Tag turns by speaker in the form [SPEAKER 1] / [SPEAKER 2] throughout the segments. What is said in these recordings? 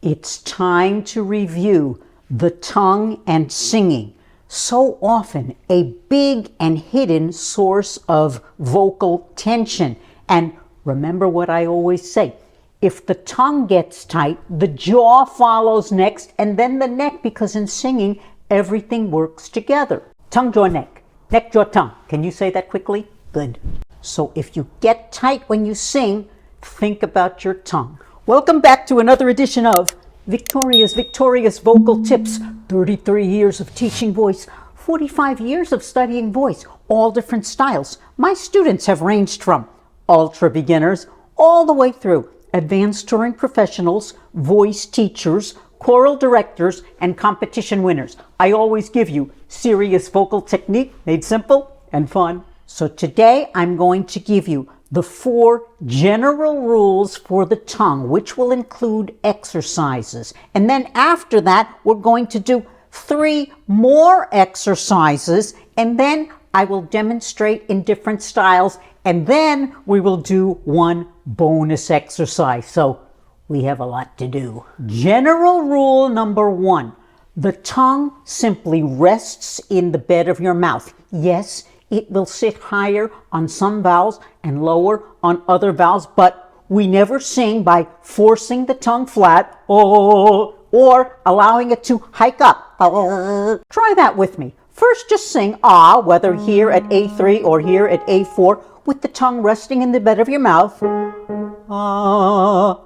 [SPEAKER 1] It's time to review the tongue and singing. So often a big and hidden source of vocal tension. And remember what I always say, if the tongue gets tight, the jaw follows next and then the neck, because in singing, everything works together. Tongue, jaw, neck. Neck, jaw, tongue. Can you say that quickly? Good. So if you get tight when you sing, think about your tongue. Welcome back to another edition of Victoria's Vocal Tips. 33 years of teaching voice, 45 years of studying voice, all different styles. My students have ranged from ultra beginners all the way through advanced touring professionals, voice teachers, choral directors, and competition winners. I always give you serious vocal technique made simple and fun. So today I'm going to give you the 4 general rules for the tongue, which will include exercises. And then after that, we're going to do 3 more exercises, and then I will demonstrate in different styles, and then we will do 1 bonus exercise. So we have a lot to do. General rule number 1, the tongue simply rests in the bed of your mouth. Yes, it will sit higher on some vowels and lower on other vowels, but we never sing by forcing the tongue flat or allowing it to hike up. Try that with me. First, just sing ah, whether here at A3 or here at A4, with the tongue resting in the bed of your mouth.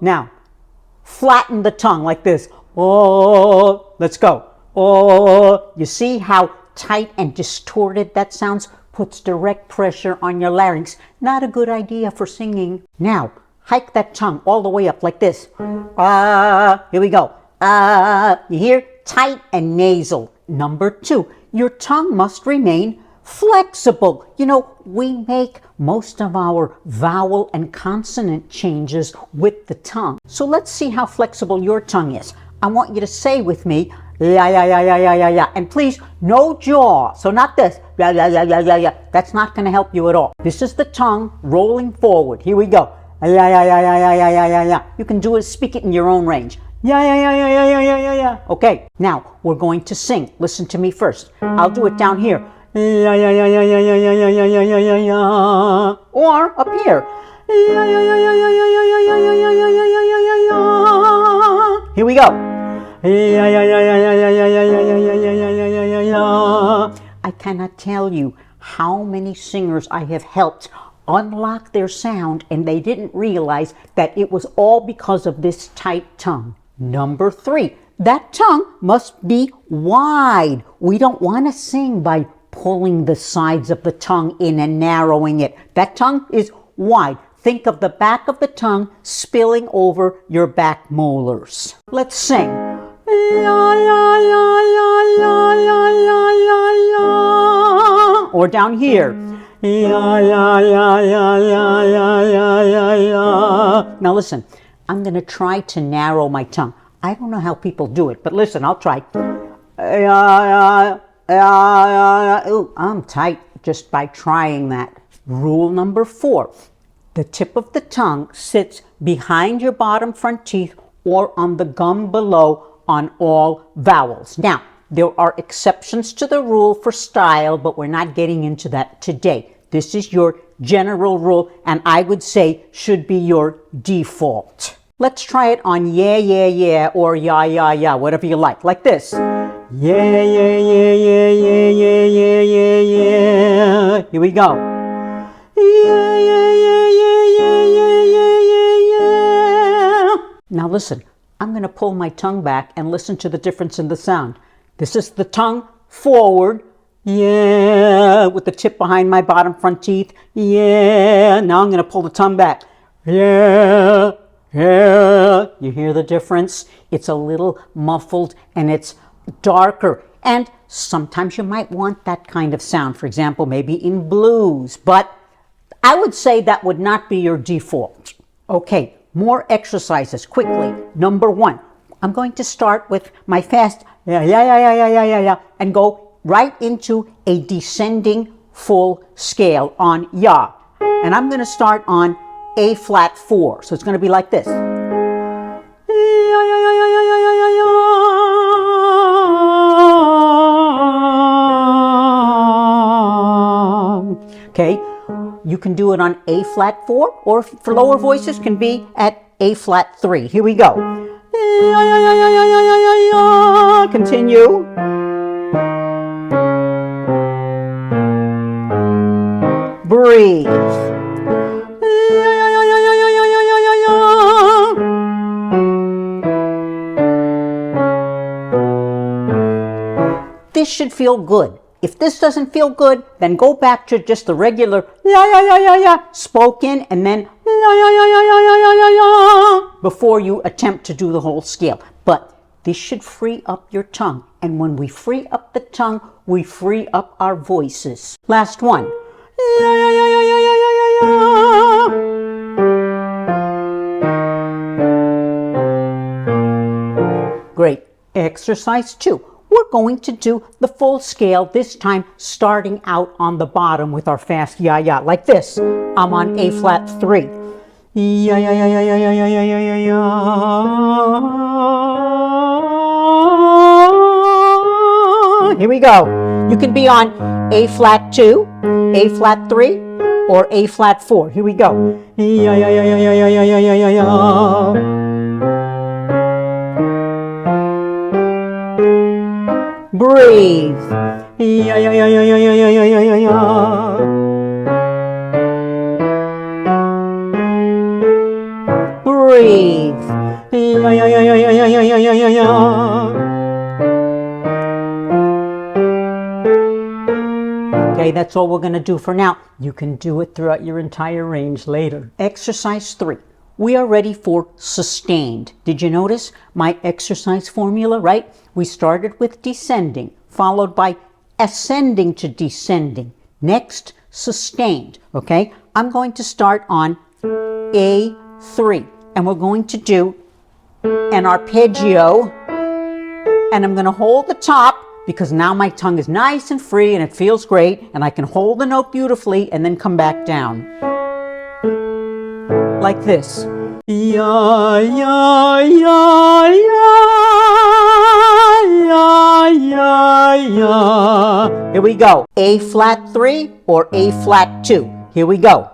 [SPEAKER 1] Now, flatten the tongue like this. Let's go. You see how tight and distorted that sounds? Puts direct pressure on your larynx. Not a good idea for singing. Now, hike that tongue all the way up like this. Here we go. You hear? Tight and nasal. Number 2, your tongue must remain flexible. You know, we make most of our vowel and consonant changes with the tongue. So let's see how flexible your tongue is. I want you to say with me, yeah. And please, no jaw. So not this. Yeah. That's not going to help you at all. This is the tongue rolling forward. Here we go. Yeah. You can do it, speak it in your own range. Yeah. Okay, now we're going to sing. Listen to me first. I'll do it down here. Yeah. Or up here. Here we go. I cannot tell you how many singers I have helped unlock their sound and they didn't realize that it was all because of this tight tongue. Number 3, that tongue must be wide. We don't want to sing by pulling the sides of the tongue in and narrowing it. That tongue is wide. Think of the back of the tongue spilling over your back molars. Let's sing. Or down here. Now listen, I'm going to try to narrow my tongue. I don't know how people do it, but listen, I'll try. Ooh, I'm tight just by trying that. Rule number 4. The tip of the tongue sits behind your bottom front teeth or on the gum below on all vowels. Now, there are exceptions to the rule for style, but we're not getting into that today. This is your general rule, and I would say should be your default. Let's try it on yeah, or yeah, whatever you like this. Yeah. Here we go. Yeah. Now listen, I'm going to pull my tongue back and listen to the difference in the sound. This is the tongue forward, yeah, with the tip behind my bottom front teeth, yeah. Now I'm going to pull the tongue back, yeah. You hear the difference? It's a little muffled and it's darker. And sometimes you might want that kind of sound, for example, maybe in blues, but I would say that would not be your default. Okay, more exercises quickly. Number 1, I'm going to start with my fast yeah, and go right into a descending full scale on ya. And I'm going to start on A flat 4. So it's going to be like this. can do it on A flat 4, or for lower voices can be at A flat 3. Here we go. Continue. Breathe. This should feel good. If this doesn't feel good, then go back to just the regular spoken, and then before you attempt to do the whole scale. But this should free up your tongue. And when we free up the tongue, we free up our voices. Last one. Great. Exercise 2. We're going to do the full scale, this time starting out on the bottom with our fast ya, like this. I'm on A flat 3. Ya. Here we go. You can be on A flat 2, A flat 3, or A flat 4. Here we go. Ya. Breathe. Ya. Breathe. Ya. Okay, that's all we're going to do for now. You can do it throughout your entire range later. Exercise 3. We are ready for sustained. Did you notice my exercise formula, right? We started with descending, followed by ascending to descending. Next, sustained, okay? I'm going to start on A3, and we're going to do an arpeggio, and I'm going to hold the top because now my tongue is nice and free and it feels great, and I can hold the note beautifully and then come back down. Like this. Ya. Here we go. A flat 3 or A flat 2. Here we go.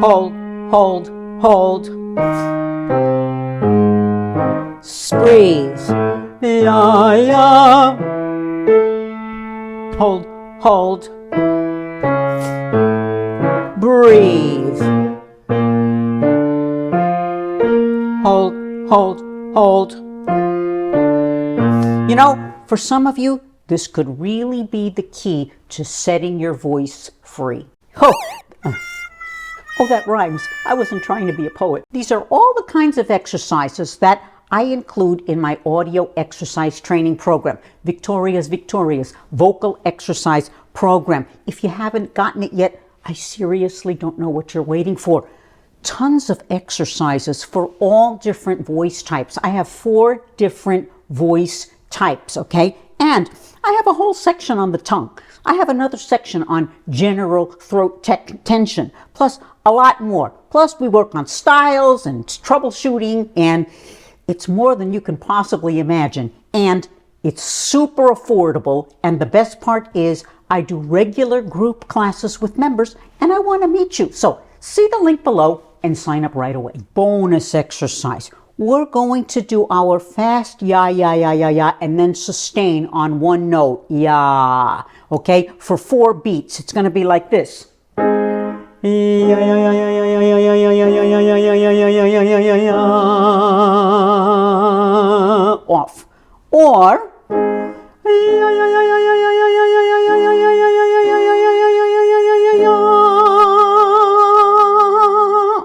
[SPEAKER 1] Hold. Breathe. Ya. Hold. Breathe. Hold. You know, for some of you, this could really be the key to setting your voice free. Oh, that rhymes. I wasn't trying to be a poet. These are all the kinds of exercises that I include in my audio exercise training program, Victoria's vocal exercise program. If you haven't gotten it yet, I seriously don't know what you're waiting for. Tons of exercises for all different voice types. I have 4 different voice types, okay? And I have a whole section on the tongue. I have another section on general throat tension, plus a lot more. Plus we work on styles and troubleshooting, and it's more than you can possibly imagine. And it's super affordable, and the best part is I do regular group classes with members, and I want to meet you. So see the link below and sign up right away. Bonus exercise. We're going to do our fast ya, and then sustain on one note, ya, okay, for 4 beats. It's going to be like this. Off. Or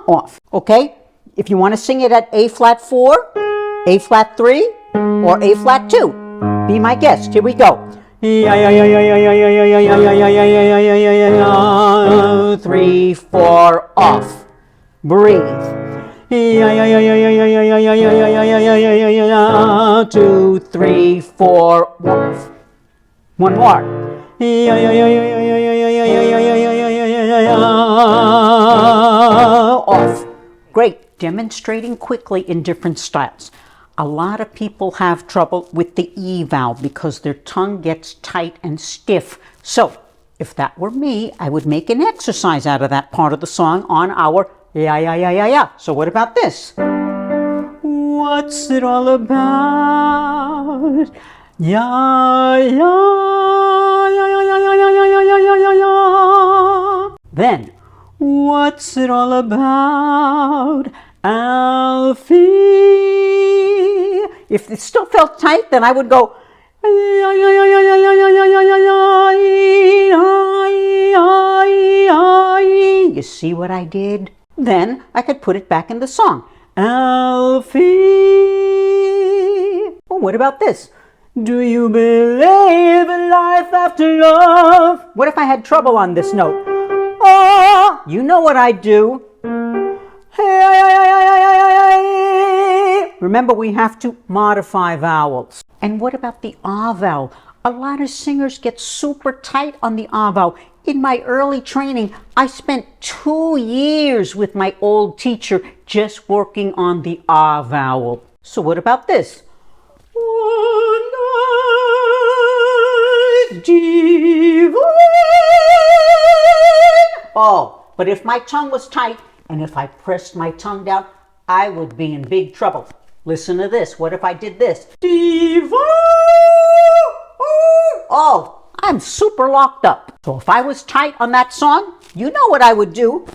[SPEAKER 1] off. Okay? If you want to sing it at A flat 4, A flat 3, or A flat 2, be my guest. Here we go. 3, 4, off. Breathe. 2, 3, 4, off. One more. Off. Great. Demonstrating quickly in different styles. A lot of people have trouble with the E vowel because their tongue gets tight and stiff. So if that were me, I would make an exercise out of that part of the song on our yeah, yeah, yeah, yeah, yeah. So what about this? What's it all about? Yeah, yeah, yeah, yeah, yeah, yeah, yeah, yeah, yeah, yeah, yeah. Then, what's it all about, Alfie? If it still felt tight, then I would go, you see what I did? Then I could put it back in the song. Alfie. Oh, what about this? Do you believe in life after love? What if I had trouble on this note? Oh, you know what I do. Remember, we have to modify vowels. And what about the ah vowel? A lot of singers get super tight on the ah vowel. In my early training, I spent 2 years with my old teacher just working on the ah vowel. So what about this? Oh, but if my tongue was tight and if I pressed my tongue down, I would be in big trouble. Listen to this. What if I did this? Oh, I'm super locked up. So if I was tight on that song, you know what I would do.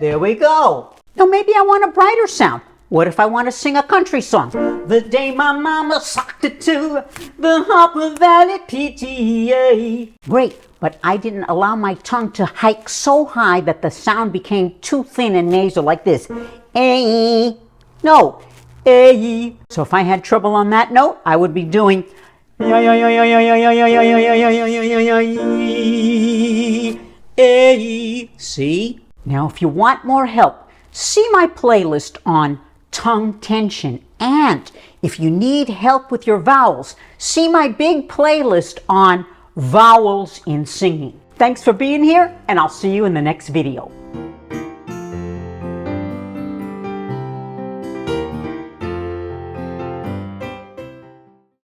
[SPEAKER 1] There we go. Now maybe I want a brighter sound. What if I want to sing a country song? The day my mama socked it to the Harper Valley PTA. Great, but I didn't allow my tongue to hike so high that the sound became too thin and nasal like this. A. No, A. So if I had trouble on that note, I would be doing A. See? Now if you want more help, see my playlist on tongue tension. And if you need help with your vowels, see my big playlist on vowels in singing. Thanks for being here, and I'll see you in the next video.